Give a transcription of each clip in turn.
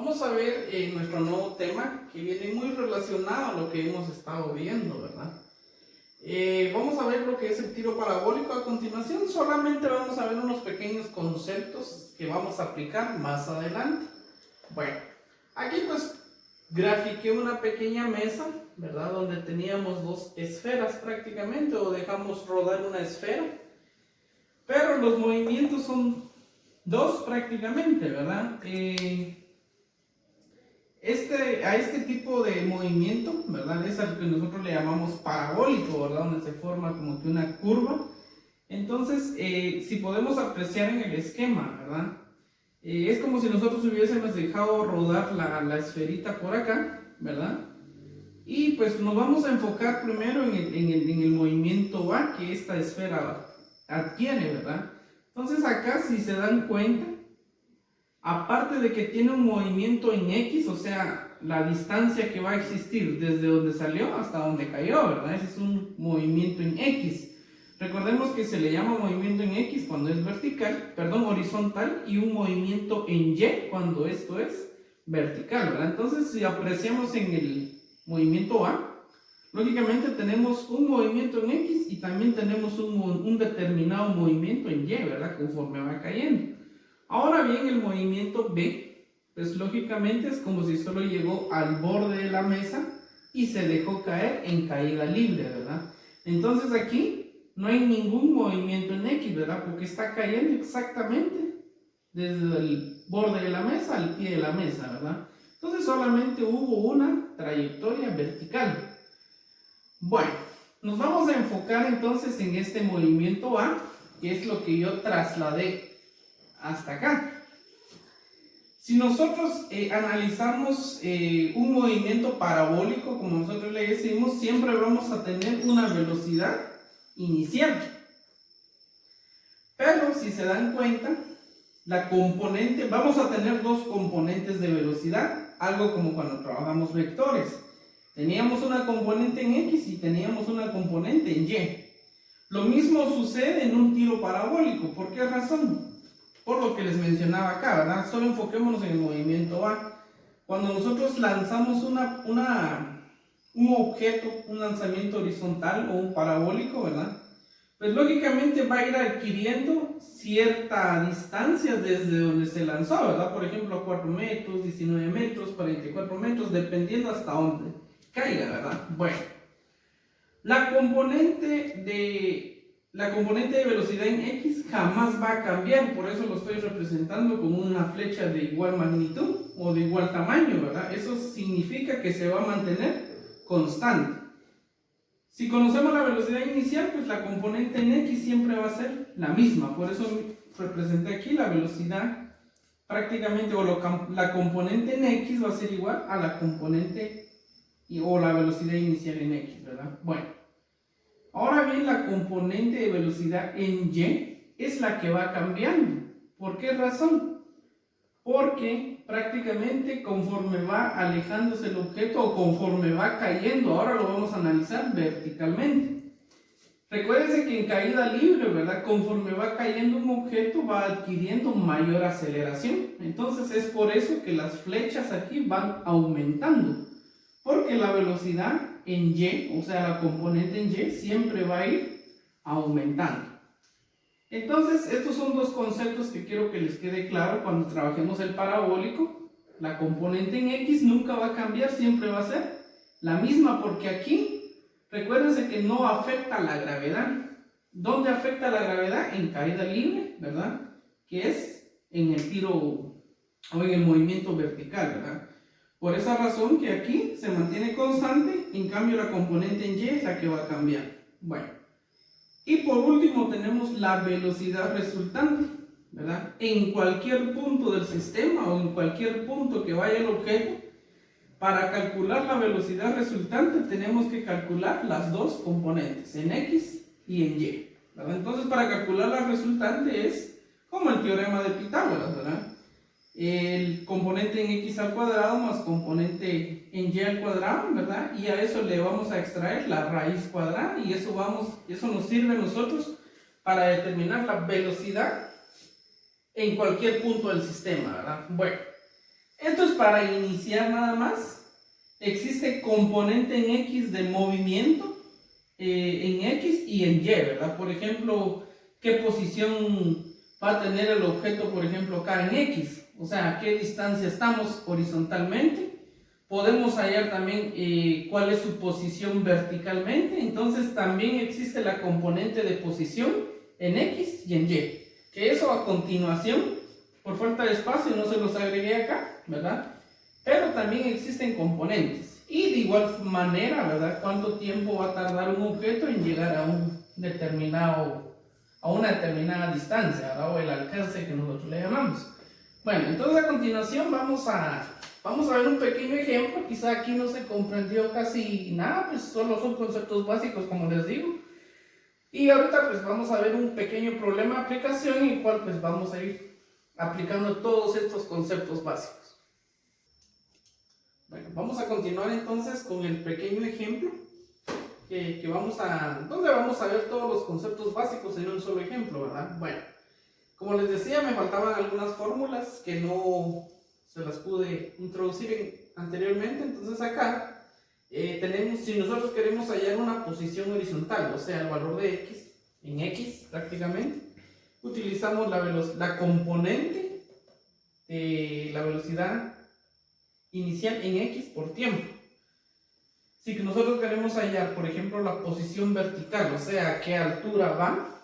Vamos a ver nuestro nuevo tema que viene muy relacionado a lo que hemos estado viendo, ¿verdad? Vamos a ver lo que es el tiro parabólico. A continuación solamente vamos a ver unos pequeños conceptos que vamos a aplicar más adelante. Bueno, aquí pues grafiqué una pequeña mesa, ¿verdad? Donde teníamos dos esferas prácticamente, o dejamos rodar una esfera, pero los movimientos son dos prácticamente, ¿verdad? A este tipo de movimiento, ¿verdad? Es al que nosotros le llamamos parabólico, ¿verdad? Donde se forma como que una curva. Entonces, si podemos apreciar en el esquema, ¿verdad? Es como si nosotros hubiésemos dejado rodar la esferita por acá, ¿verdad? Y pues nos vamos a enfocar primero en el movimiento A que esta esfera adquiere, ¿verdad? Entonces acá, si se dan cuenta, aparte de que tiene un movimiento en X, o sea, la distancia que va a existir desde donde salió hasta donde cayó, ¿verdad? Ese es un movimiento en X. Recordemos que se le llama movimiento en X cuando es horizontal, y un movimiento en Y cuando esto es vertical, ¿verdad? Entonces, si apreciamos en el movimiento A, lógicamente tenemos un movimiento en X y también tenemos un determinado movimiento en Y, ¿verdad? Conforme va cayendo. Ahora bien, el movimiento B, pues lógicamente es como si solo llegó al borde de la mesa y se dejó caer en caída libre, ¿verdad? Entonces aquí no hay ningún movimiento en X, ¿verdad? Porque está cayendo exactamente desde el borde de la mesa al pie de la mesa, ¿verdad? Entonces solamente hubo una trayectoria vertical. Bueno, nos vamos a enfocar entonces en este movimiento A, que es lo que yo trasladé hasta acá. Si nosotros analizamos un movimiento parabólico, como nosotros le decimos, siempre vamos a tener una velocidad inicial. Pero si se dan cuenta, vamos a tener dos componentes de velocidad, algo como cuando trabajamos vectores. Teníamos una componente en X y teníamos una componente en Y. Lo mismo sucede en un tiro parabólico. ¿Por qué razón? Por lo que les mencionaba acá, ¿verdad? Solo enfoquémonos en el movimiento A. Cuando nosotros lanzamos un objeto, un lanzamiento horizontal o un parabólico, ¿verdad? Pues lógicamente va a ir adquiriendo cierta distancia desde donde se lanzó, ¿verdad? Por ejemplo, 4 metros, 19 metros, 44 metros, dependiendo hasta dónde caiga, ¿verdad? Bueno, la componente de velocidad en X jamás va a cambiar, por eso lo estoy representando con una flecha de igual magnitud o de igual tamaño, ¿verdad? Eso significa que se va a mantener constante. Si conocemos la velocidad inicial, pues la componente en X siempre va a ser la misma, por eso representé aquí la velocidad prácticamente, la componente en X va a ser igual a la componente o la velocidad inicial en X, ¿verdad? Bueno, ahora bien, la componente de velocidad en Y es la que va cambiando. ¿Por qué razón? Porque prácticamente conforme va alejándose el objeto o conforme va cayendo, ahora lo vamos a analizar verticalmente. Recuérdense que en caída libre, ¿verdad? Conforme va cayendo un objeto va adquiriendo mayor aceleración. Entonces es por eso que las flechas aquí van aumentando. Porque la velocidad en Y, o sea la componente en Y, siempre va a ir aumentando. Entonces, estos son dos conceptos que quiero que les quede claro cuando trabajemos el parabólico. La componente en X nunca va a cambiar, siempre va a ser la misma, porque aquí, recuérdense que no afecta la gravedad. ¿Dónde afecta la gravedad? En caída libre, ¿verdad? Que es en el tiro o en el movimiento vertical, ¿verdad? Por esa razón que aquí se mantiene constante, en cambio la componente en Y es la que va a cambiar. Bueno. Y por último tenemos la velocidad resultante, ¿verdad? En cualquier punto del sistema o en cualquier punto que vaya el objeto, para calcular la velocidad resultante tenemos que calcular las dos componentes, en X y en Y, ¿verdad? Entonces para calcular la resultante es como el teorema de Pitágoras, ¿verdad? El componente en X al cuadrado más componente en Y al cuadrado, ¿verdad? Y a eso le vamos a extraer la raíz cuadrada y eso nos sirve a nosotros para determinar la velocidad en cualquier punto del sistema, ¿verdad? Bueno, Esto es para iniciar nada más. Existe componente en X de movimiento en X y en Y, ¿verdad? Por ejemplo, ¿qué posición va a tener el objeto, por ejemplo, acá en X? O sea, ¿a qué distancia estamos horizontalmente? Podemos hallar también cuál es su posición verticalmente. Entonces también existe la componente de posición en X y en Y. Que eso a continuación, por falta de espacio, no se los agregué acá, ¿verdad? Pero también existen componentes. Y de igual manera, ¿verdad? ¿Cuánto tiempo va a tardar un objeto en llegar a una determinada distancia, ¿verdad? O el alcance que nosotros le llamamos. Bueno, entonces a continuación vamos a ver un pequeño ejemplo. Quizá aquí no se comprendió casi nada, pues solo son conceptos básicos, como les digo. Y ahorita pues vamos a ver un pequeño problema de aplicación en el cual pues vamos a ir aplicando todos estos conceptos básicos. Bueno, vamos a continuar entonces con el pequeño ejemplo donde vamos a ver todos los conceptos básicos en un solo ejemplo, ¿verdad? Bueno, como les decía, me faltaban algunas fórmulas que no se las pude introducir anteriormente. Entonces acá tenemos, si nosotros queremos hallar una posición horizontal, o sea, el valor de X, en X prácticamente, utilizamos la componente de la velocidad inicial en X por tiempo. Si nosotros queremos hallar, por ejemplo, la posición vertical, o sea, a qué altura va,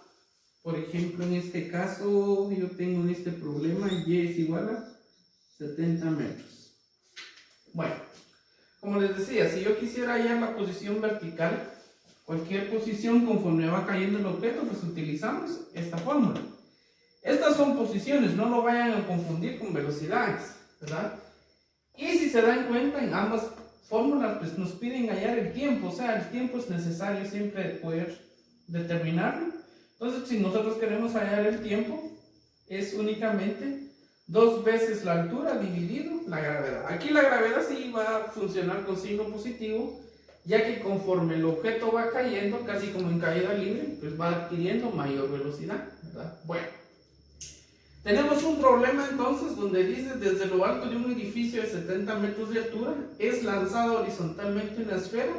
por ejemplo, en este caso, yo tengo en este problema, Y es igual a 70 metros. Bueno, como les decía, si yo quisiera hallar la posición vertical, cualquier posición conforme va cayendo el objeto, pues utilizamos esta fórmula. Estas son posiciones, no lo vayan a confundir con velocidades, ¿verdad? Y si se dan cuenta, en ambas fórmulas pues nos piden hallar el tiempo, o sea, el tiempo es necesario siempre poder determinarlo. Entonces, si nosotros queremos hallar el tiempo, es únicamente 2 veces la altura dividido la gravedad. Aquí la gravedad sí va a funcionar con signo positivo, ya que conforme el objeto va cayendo, casi como en caída libre, pues va adquiriendo mayor velocidad, ¿verdad? Bueno, tenemos un problema entonces donde dice: desde lo alto de un edificio de 70 metros de altura es lanzado horizontalmente una esfera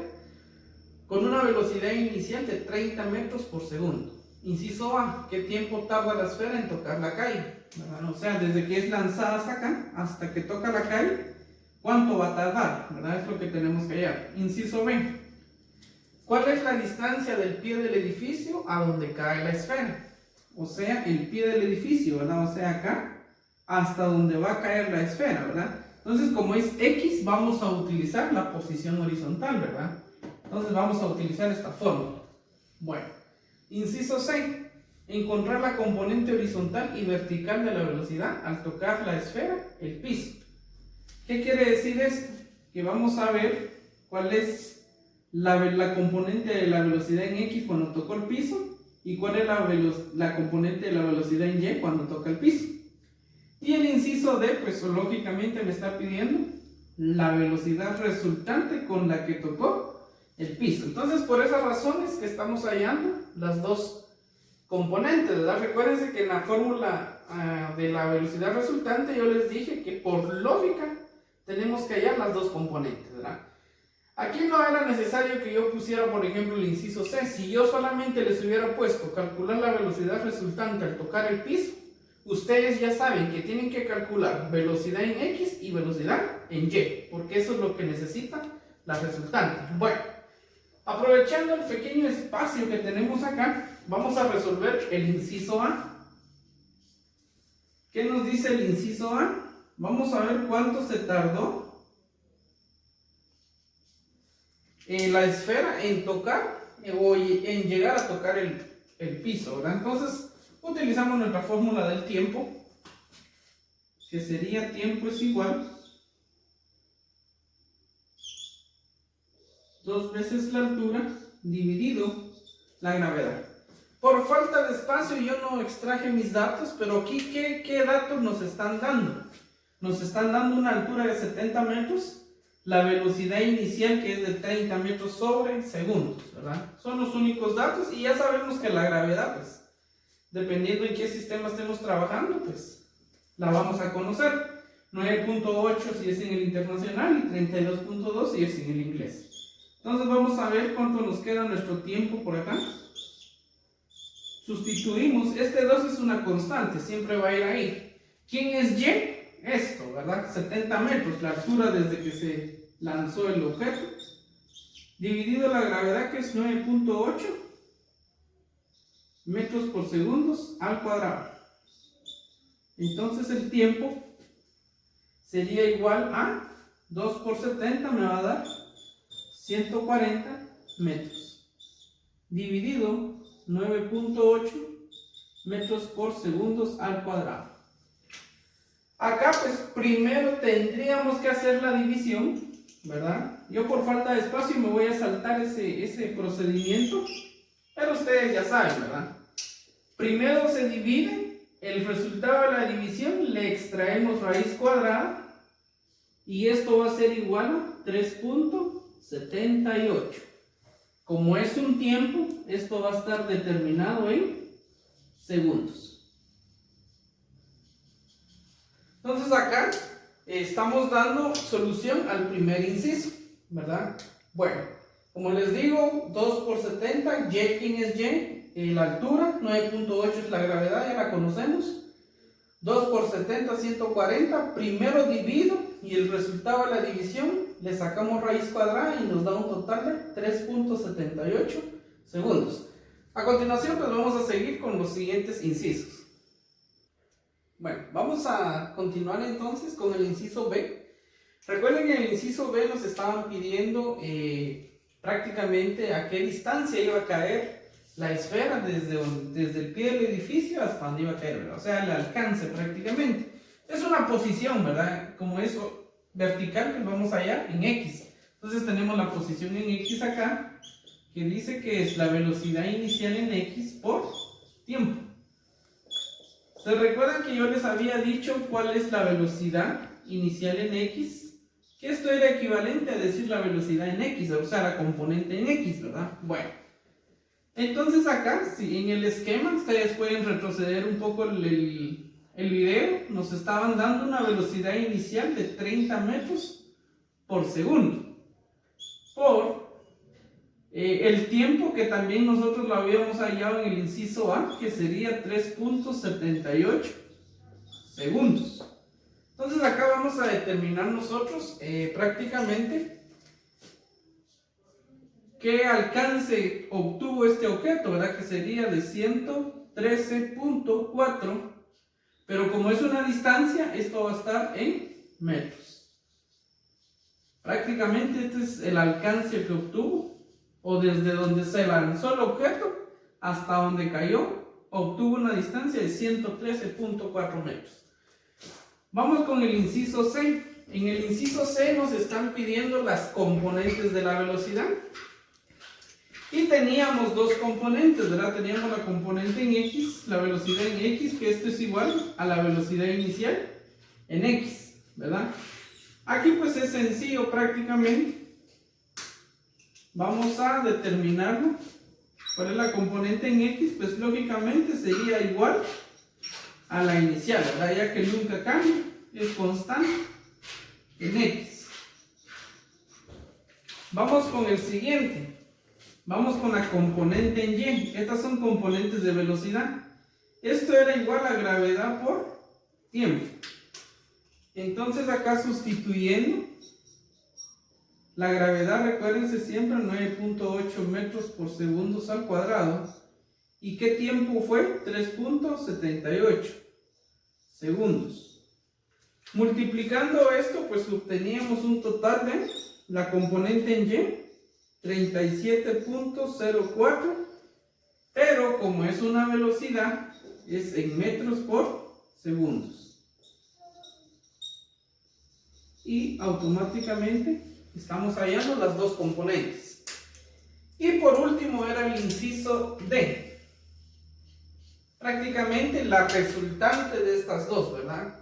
con una velocidad inicial de 30 metros por segundo. Inciso A, ¿qué tiempo tarda la esfera en tocar la calle? ¿Verdad? O sea, desde que es lanzada hasta acá, hasta que toca la calle, ¿cuánto va a tardar? ¿Verdad? Es lo que tenemos que hallar. Inciso B, ¿cuál es la distancia del pie del edificio a donde cae la esfera? O sea, el pie del edificio, ¿verdad? O sea, acá, hasta donde va a caer la esfera, ¿verdad? Entonces, como es X, vamos a utilizar la posición horizontal, ¿verdad? Entonces, vamos a utilizar esta fórmula. Bueno, inciso C, encontrar la componente horizontal y vertical de la velocidad al tocar la esfera, el piso. ¿Qué quiere decir esto? Que vamos a ver cuál es la componente de la velocidad en X cuando tocó el piso y cuál es la componente de la velocidad en Y cuando toca el piso. Y el inciso D, pues lógicamente me está pidiendo la velocidad resultante con la que tocó el piso. Entonces, por esas razones que estamos hallando las dos componentes, ¿verdad? Recuérdense que en la fórmula de la velocidad resultante yo les dije que por lógica tenemos que hallar las dos componentes, ¿verdad? Aquí no era necesario que yo pusiera, por ejemplo, el inciso C. Si yo solamente les hubiera puesto calcular la velocidad resultante al tocar el piso, ustedes ya saben que tienen que calcular velocidad en X y velocidad en Y, porque eso es lo que necesita la resultante. Bueno, aprovechando el pequeño espacio que tenemos acá, vamos a resolver el inciso A. ¿Qué nos dice el inciso A? Vamos a ver cuánto se tardó la esfera en tocar o en llegar a tocar el piso, ¿verdad? Entonces utilizamos nuestra fórmula del tiempo, que sería tiempo es igual 2 veces la altura dividido la gravedad. Por falta de espacio yo no extraje mis datos, pero aquí ¿qué datos nos están dando? Nos están dando una altura de 70 metros, la velocidad inicial que es de 30 metros sobre segundos, ¿verdad? Son los únicos datos y ya sabemos que la gravedad, pues, dependiendo en qué sistema estemos trabajando, pues, la vamos a conocer. 9.8 si es en el internacional y 32.2 si es en el inglés. Entonces vamos a ver cuánto nos queda nuestro tiempo por acá. Sustituimos, este 2 es una constante, siempre va a ir ahí. ¿Quién es Y? Esto, ¿verdad? 70 metros, la altura desde que se lanzó el objeto, dividido la gravedad, que es 9.8 metros por segundos al cuadrado. Entonces el tiempo sería igual a 2 por 70, me va a dar 140 metros, dividido 9.8 metros por segundos al cuadrado. Acá pues primero tendríamos que hacer la división, ¿verdad? Yo por falta de espacio me voy a saltar ese procedimiento, pero ustedes ya saben, ¿verdad? Primero se divide, el resultado de la división le extraemos raíz cuadrada y esto va a ser igual a 3.78. Como es un tiempo, esto va a estar determinado en segundos. Entonces acá estamos dando solución al primer inciso, ¿verdad? Bueno, como les digo, 2 por 70, Y, ¿quién es Y? La altura, 9.8 es la gravedad, ya la conocemos. 2 por 70, 140, primero divido y el resultado de la división le sacamos raíz cuadrada y nos da un total de 3.78 segundos. A continuación pues vamos a seguir con los siguientes incisos. Bueno, vamos a continuar entonces con el inciso B. Recuerden que en el inciso B nos estaban pidiendo prácticamente a qué distancia iba a caer la esfera desde el pie del edificio hasta donde iba a caer, ¿verdad? O sea, el alcance prácticamente. Es una posición, ¿verdad? Como es vertical, pues vamos allá en X. Entonces tenemos la posición en X acá, que dice que es la velocidad inicial en X por tiempo. ¿Se recuerdan que yo les había dicho cuál es la velocidad inicial en X? Que esto era equivalente a decir la velocidad en X, o sea, la componente en X, ¿verdad? Bueno, entonces acá, si en el esquema, ustedes pueden retroceder un poco el video, nos estaban dando una velocidad inicial de 30 metros por segundo, por el tiempo que también nosotros lo habíamos hallado en el inciso A, que sería 3.78 segundos. Entonces acá vamos a determinar nosotros prácticamente qué alcance obtuvo este objeto, ¿verdad? Que sería de 113.4, pero como es una distancia, esto va a estar en metros. Prácticamente este es el alcance que obtuvo, o desde donde se lanzó el objeto hasta donde cayó, obtuvo una distancia de 113.4 metros. Vamos con el inciso C. En el inciso C nos están pidiendo las componentes de la velocidad. Y teníamos dos componentes, ¿verdad? Teníamos la componente en X, la velocidad en X, que esto es igual a la velocidad inicial en X, ¿verdad? Aquí pues es sencillo prácticamente. Vamos a determinarlo. ¿Cuál es la componente en X? Pues lógicamente sería igual a la inicial, ¿verdad? Ya que nunca cambia, es constante en X. Vamos con el siguiente. Vamos con la componente en Y. Estas son componentes de velocidad. Esto era igual a gravedad por tiempo. Entonces acá sustituyendo la gravedad, recuérdense siempre 9.8 metros por segundos al cuadrado. ¿Y qué tiempo fue? 3.78 segundos. Multiplicando esto, pues obteníamos un total de la componente en Y, 37.04, pero como es una velocidad, es en metros por segundos. Y automáticamente estamos hallando las dos componentes. Y por último era el inciso D. Prácticamente la resultante de estas dos, ¿verdad?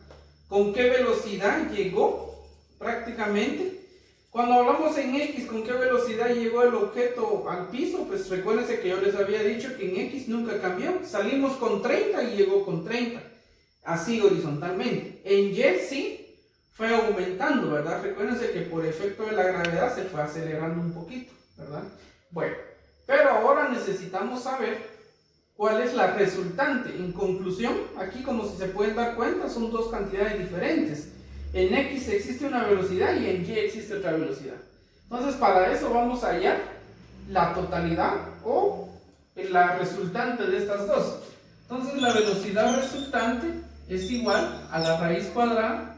¿Con qué velocidad llegó? Prácticamente, cuando hablamos en X, ¿con qué velocidad llegó el objeto al piso? Pues recuérdense que yo les había dicho que en X nunca cambió. Salimos con 30 y llegó con 30. Así horizontalmente. En Y sí, fue aumentando, ¿verdad? Recuérdense que por efecto de la gravedad se fue acelerando un poquito, ¿verdad? Bueno, pero ahora necesitamos saber cuál es la resultante. En conclusión, aquí como si se pueden dar cuenta, son dos cantidades diferentes. En X existe una velocidad y en Y existe otra velocidad. Entonces, para eso vamos a hallar la totalidad o la resultante de estas dos. Entonces, la velocidad resultante es igual a la raíz cuadrada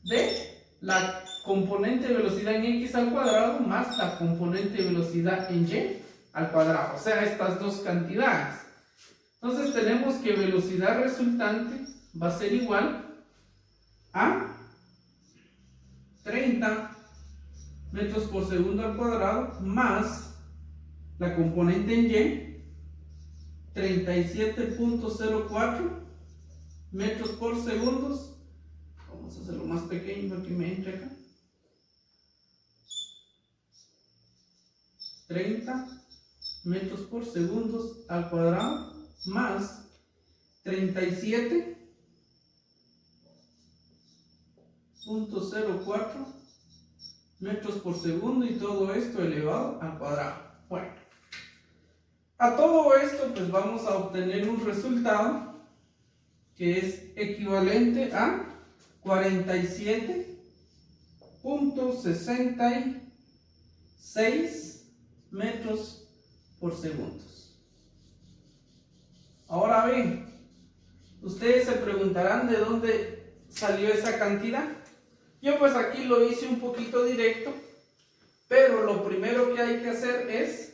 de la componente velocidad en X al cuadrado más la componente velocidad en Y al cuadrado. O sea, estas dos cantidades. Entonces, tenemos que velocidad resultante va a ser igual a 30 metros por segundo al cuadrado más la componente en Y, 37.04 metros por segundo. Vamos a hacerlo más pequeño para que me entre acá. 30 metros por segundo al cuadrado más 37.04 metros por segundo y todo esto elevado al cuadrado. Bueno, a todo esto pues vamos a obtener un resultado que es equivalente a 47.66 metros por segundo. Ahora bien, ustedes se preguntarán de dónde salió esa cantidad. Yo pues aquí lo hice un poquito directo, pero lo primero que hay que hacer es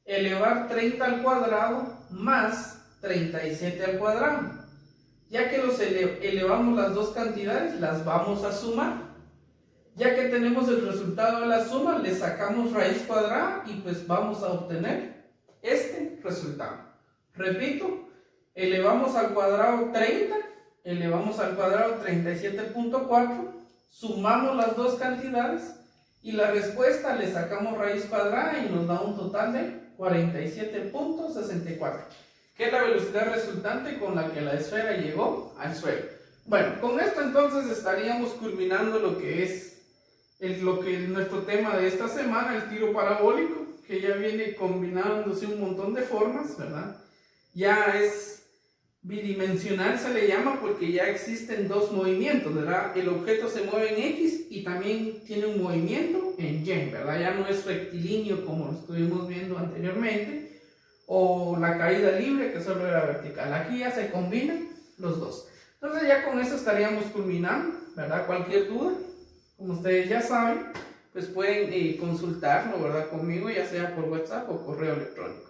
elevar 30 al cuadrado más 37 al cuadrado. Ya que los elevamos las dos cantidades, las vamos a sumar. Ya que tenemos el resultado de la suma, le sacamos raíz cuadrada y pues vamos a obtener este resultado. Repito, elevamos al cuadrado 30, elevamos al cuadrado 37.4, sumamos las dos cantidades y la respuesta le sacamos raíz cuadrada y nos da un total de 47.64, que es la velocidad resultante con la que la esfera llegó al suelo. Bueno, con esto entonces estaríamos culminando lo que es nuestro tema de esta semana, el tiro parabólico, que ya viene combinándose un montón de formas, ¿verdad? Ya es bidimensional, se le llama, porque ya existen dos movimientos, ¿verdad? El objeto se mueve en X y también tiene un movimiento en Y, ¿verdad? Ya no es rectilíneo como lo estuvimos viendo anteriormente, o la caída libre que solo era vertical. Aquí ya se combinan los dos. Entonces ya con eso estaríamos culminando, ¿verdad? Cualquier duda, como ustedes ya saben, pues pueden consultarlo, ¿verdad? Conmigo, ya sea por WhatsApp o correo electrónico.